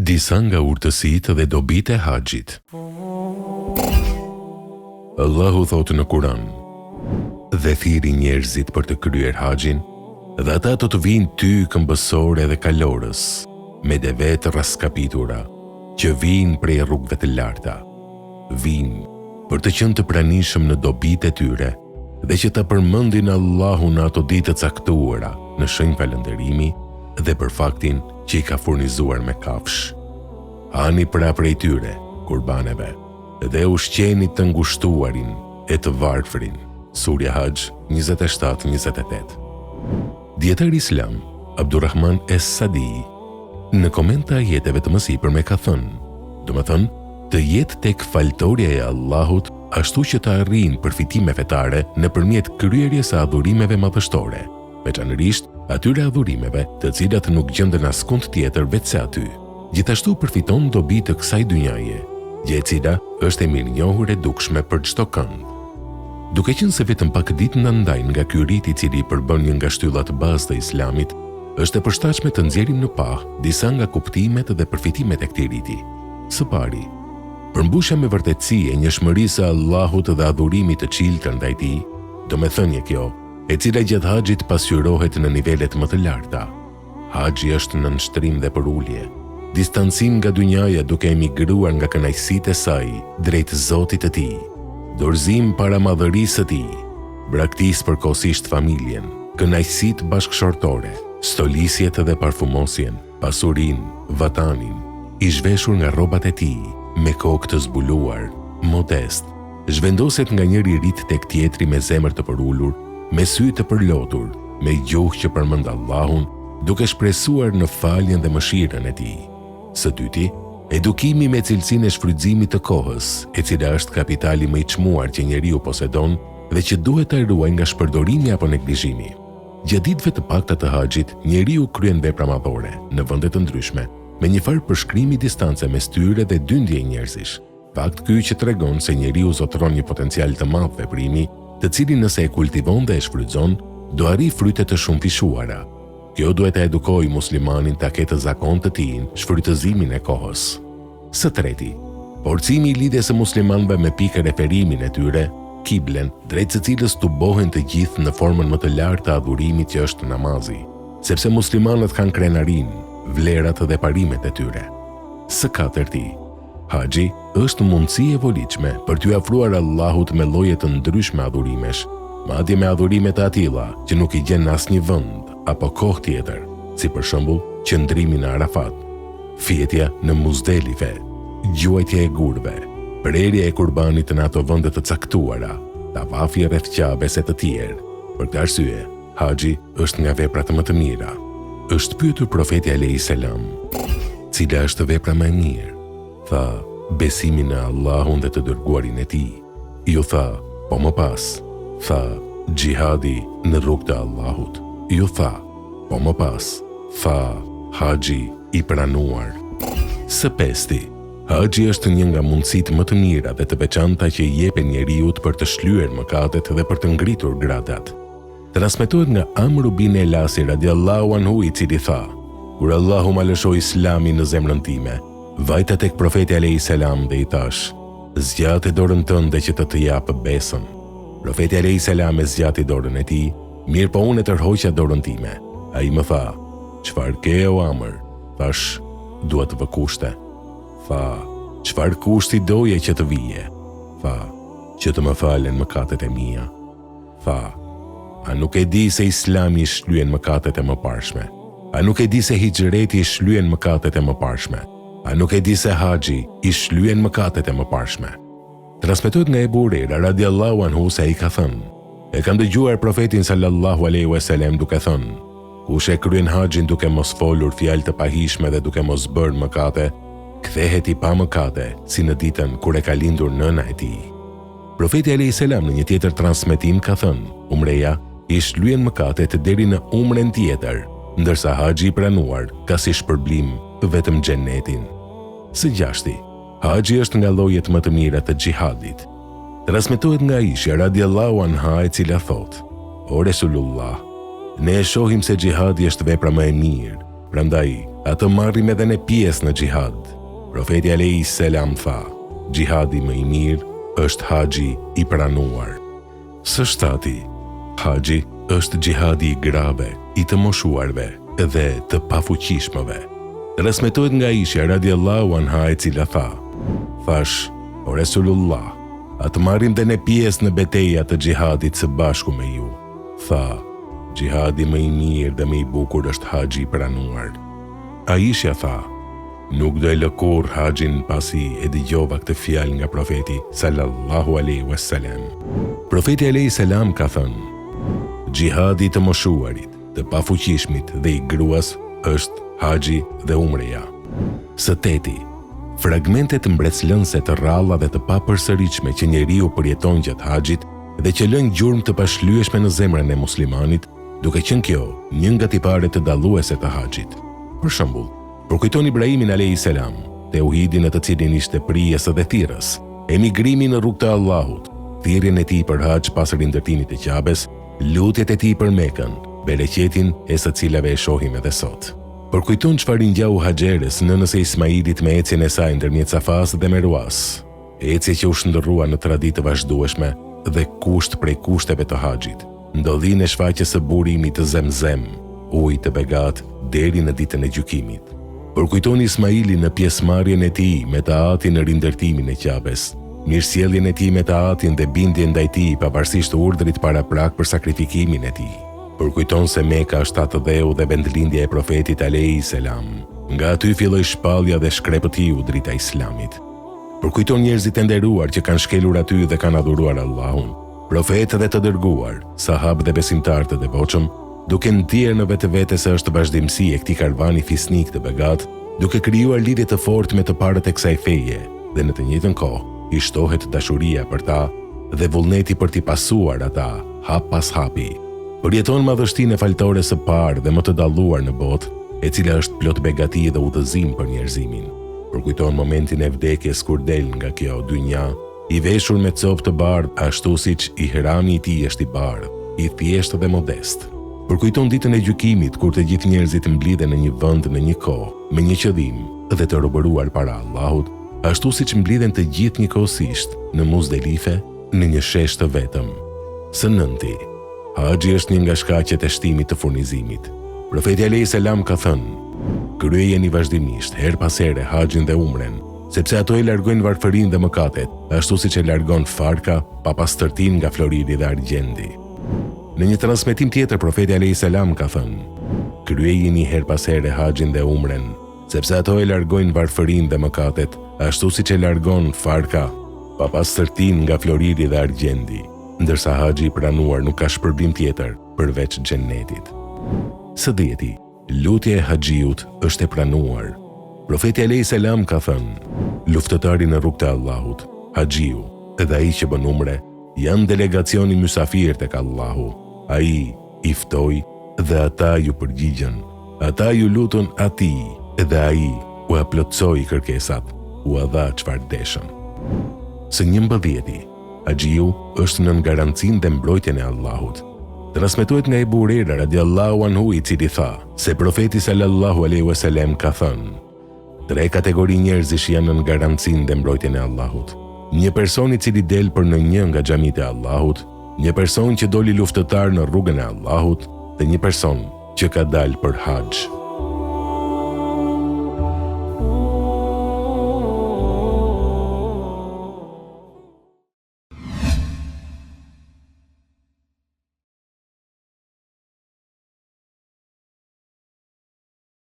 Disa nga urtësitë dhe dobitë e haxhit. Allahu thotë në Kur'an: "Dhe thiri njerëzit për të kryer haxhin, dhe ata do të vinë ty këmbësore dhe kalorës, me deve të raskapitura, që vinë prej rrugëve të larta. Vinë për të qenë të pranishëm në dobitë e tyre, dhe që ta përmendin Allahun në ato ditë të caktuara, në shenjë falënderimi dhe për faktin që i ka furnizuar me kafsh. Hani pra prej tyre, kurbaneve, dhe ushqeni të ngushtuarin e të varfrin." Surja Haxh 27-28. Dietar islam Abdurrahman Es-Sadi në koment të ajeteve të mësipërme ka thënë: "Domethënë, të jetë tek faltoria e Allahut ashtu që të arrijnë përfitime fetare nëpërmjet kryerjes së adhurimeve madhështore, veçanërisht atyre adhurimeve të cilat nuk gjenden askund tjetër veçse aty. Gjithashtu përfiton dobi të kësaj dynjaje, gjë e cila është e mirënjohur e dukshme për çdo kënd. Duke qenë se vetëm pak ditë na ndajnë nga ky rit i cili përbën një nga shtyllat bazë të Islamit, është e përshtatshme të nxjerrim në pah disa nga kuptimet dhe përfitimet e këtij riti. Së pari, përmbushja me vërtetësi e njohshmërisë së Allahut dhe adhurimit të çiltër ndaj tij, domethënie kjo, e cila gjatë haxhit pasqyrohet në nivelet më të larta. Haxhi është nënshtrim dhe përulje, distancim nga dynjaja duke emigruar nga kënaqësitë e saj drejt Zotit të tij, dorëzim para madhërisë së tij, braktisë përkohësisht familjen, kënaqësitë bashkëshortore, stolisjet dhe parfumosjen, pasurinë, vatanin, i zhveshur nga rrobat e tij, me kokë të zbuluar, modest, zhvendoset nga njëri rit tek tjetri me zemër të përulur, me sy të përlotur, me gjuhë që përmend Allahun, duke shpresuar në faljen dhe mëshirën e tij. Së dyti, edukimi me cilësinë e shfrytëzimit të kohës, e cila është kapitali më i çmuar që njeriu posedon dhe që duhet ta ruajë nga shpërdorimi apo neglizhimi. Gjatë ditëve të pakta të haxhit, njeriu kryen vepra madhore në vende të ndryshme, me një farë përshkrimi distance mes tyre dhe dyndje njerëzish. Fakt ky që tregon se njeriu zotëron një potencial të madh veprimi, të cilin nëse e kultivon dhe e shfrytëzon, do arrijë fryte të shumëfishuara. Kjo duhet të edukojë muslimanin ta ketë zakon të tij shfrytëzimin e kohës. Së treti, forcimi i lidhjes së muslimanëve me pikë referimin e tyre, kiblen, drejt së cilës tubohen të gjithë në formën më të lartë të adhurimit që është namazi, sepse muslimanët kanë krenarinë, vlerat dhe parimet e tyre. Së katërti, haxhi është mundësi e volitshme për t'u afruar Allahut me lloje të ndryshme adhurimesh, madje me adhurime të atilla që nuk i gjen në asnjë vend apo kohë tjetër, si për shembull qëndrimi në Arafat, fjetja në Muzdelife, gjuajtja e gurve, prerja e kurbanit në ato vende të caktuara, tavafja rreth Ka'bes e të tjerë. Për këtë arsye, haxhi është nga veprat më të mira. Është pyetur profeti alayhis salam: "Cila është vepra më e mirë?" Tha: "Besimi në Allahun dhe të dërguarin e tij." Ju tha: "Po më pas." Tha: "Xhihadi në rrugë të Allahut." Ju tha: "Po më pas." Tha: "Haxhi i pranuar." Së pesti, haxhi është një nga mundësitë më të mira dhe të veçanta që i jepen njeriu për të shlyer mëkatet dhe për të ngritur gradat. Transmetohet nga Amr ibn Elas radiallahu anhu, i cili tha: "Kur Allahu ma lëshoi Islamin në zemrën time, vajta tek profeti alayhis salam dhe i thash: zgjate dorën tënde që të jap besën." Profeti alayhis salam e zgjati dorën e tij, mirë po unë e tërhoqa dorën time. Ai më tha: "Çfarë ke o Amr?" Thash: "Dua të vë kushte." Tha: "Çfarë kushti doje që të vije?" Tha: "Që të më falen mëkatet e mia." Tha: "A nuk e di se Islami i shlyen mëkatet e mëparshme? A nuk e di se hijreti i shlyen mëkatet e mëparshme? A nuk e di se haxhi i shlyen mëkatet e mëparshme?" Transmetohet nga Ebu Hurajra radiallahu anhu se ai ka thënë: "E kam dëgjuar profetin sallallahu alaihi wasallam duke thënë: kush e kryen haxhin duke mos folur fjalë të pahishme dhe duke mos bërë mëkate, kthehet i pa mëkate, si në ditën kur e ka lindur nëna e tij." Profeti alayhis salam në një tjetër transmetim ka thënë: "Umreja i shlyen mëkatet deri në umren tjetër, ndërsa haxhi i pranuar ka si shpërblim vetëm xhenetin." Së gjashti, haxhi është nga llojet më të mira të xhihadit. Transmetohet nga Aisha radiallahu anha, e cila thot: "O Resulullah, ne e shohim se xhihadi është vepra më e mirë, Prandaj, atë marrim edhe ne pjesë në xhihad. Profeti alayhi selam tha: "Xhihadi më i mirë është haxhi i pranuar." Së shtati, haxhi është xhihadi i grave, i të moshuarve dhe të pafuqishmëve. Transmetohet nga Aisha radiallahu anha e cila tha: "Thash, o Resulullah, atë marrim dhe ne pjesë në betejat të xhihadit së bashku me ju." Tha: "Xhihadi më i mirë dhe më i bukur është haxhi i pranuar." Aisha tha: "Nuk do e lë kurrë haxhin pasi e dëgjova këtë fjalë nga profeti sallallahu alaihi wasallam." Profeti alaihi salam ka thënë: "Xhihadi të moshuarit, të pafuqishmit dhe i gruas është haxhi dhe umreja." Së teti, fragmentet mbretëslënse të rralla dhe të papërsëritshme që njeriu përjeton gjatë haxhit dhe që lënë gjurmë të pashlyeshme në zemrën e muslimanit, duke qenë kjo një nga tiparet të dalluese të haxhit. Për shembull, përkujton Ibrahimin alayhi salam, tauhidin në të cilin ishte prijes dhe thirrës, emigrimin në rrugë të Allahut, thirrjen e tij për haxh pas rindërtimit të Qabes, lutjet e tij për Mekën, bereqetin e së cilave e shohim edhe sot. Përkujton çfarë ngjau Haxherës nënës së Ismailit me ecjen e saj ndërmjet Safas dhe Merwas, ecje që u shndërrua në traditë të vazhdueshme dhe kusht prej kushteve të haxhit, ndodhinë e shfaqjes së burimit të Zemzem, ujë të begat deri në ditën e gjykimit. Përkujton Ismailin në pjesëmarrjen e tij me taatin në rindërtimin e Qabes, mirësjelljen e tij me taatin dhe bindjen ndaj tij pavarësisht urdhrit paraprak për sakrifikimin e tij. Përkujton se Meka është atë dheu dhe vendlindja e profetit alayhi salam. Nga aty filloi shpallja dhe shkrepëtiu drita Islamit. Përkujton njerëzit e nderuar që kanë shkelur aty dhe kanë adhuruar Allahun, profetë dhe të dërguar, sahabë dhe besimtarë të devotshëm, duke ndjerë në vetvete se është vazhdimsi e këtij karvani fisnik të begat, duke krijuar lidhje të fortë me të parët e kësaj feje, dhe në të njëjtën kohë i shtohet dashuria për ta dhe vullneti për t'i pasuar ata hap pas hapi. Përjeton madhështinë e faltores së parë dhe më të dalluar në botë, e cila është plot begati dhe udhëzim për njerëzimin. Përkujton momentin e vdekjes kur del nga kjo dynja, i veshur me copë të bardhë ashtu siç i hrami i tij është i bardhë, i thjeshtë dhe modest. Përkujton ditën e gjykimit kur të gjithë njerëzit mblidhen në një vend në një kohë, me një qëllim dhe të robëruar para Allahut, ashtu siç mblidhen të gjithë njëkohësisht në Muzdelife në një shesh të vetëm. Së nënti, haxhi është një nga shkaqet e shtimit të furnizimit. Profeti alayhi salam ka thënë: "Kryejeni vazhdimisht her pas here haxhin dhe umren, sepse ato e largojnë varfërinë dhe mëkatet, ashtu siç e largon farka papastërtinë nga floriri dhe argjendi." Në një transmetim tjetër profeti alayhi salam ka thënë: "Kryejeni her pas here haxhin dhe umren, sepse ato e largojnë varfërinë dhe mëkatet, ashtu siç e largon farka papastërtinë nga floriri dhe argjendi." Ndërsa haxhi i pranuar nuk ka shpërblim tjetër përveç xhennetit. Së dhjeti, lutja e haxhiut është e pranuar. Profeti alayhi salam ka thënë: "Luftëtari në rrugt të Allahut, haxhiu dhe ai që bën umre, janë delegacioni mysafir tek Allahu. Ai i ftoi dhe ata ju përgjigjen. Ata ju lutën atij dhe ai u aplotsoi kërkesat, u dha çfarë deshën." Së 11, haxhiu është nën garancinë dhe mbrojtjen e Allahut. Transmetohet nga Ebu Hurajra radiallahu anhu i cili tha se profeti sallallahu alaihi wasallam ka thënë: 3 kategori njerëzish janë në garancinë dhe mbrojtjen e Allahut. Një person i cili del për në një nga xhamitë e Allahut, një person që doli luftëtar në rrugën e Allahut dhe një person që ka dalë për haxh.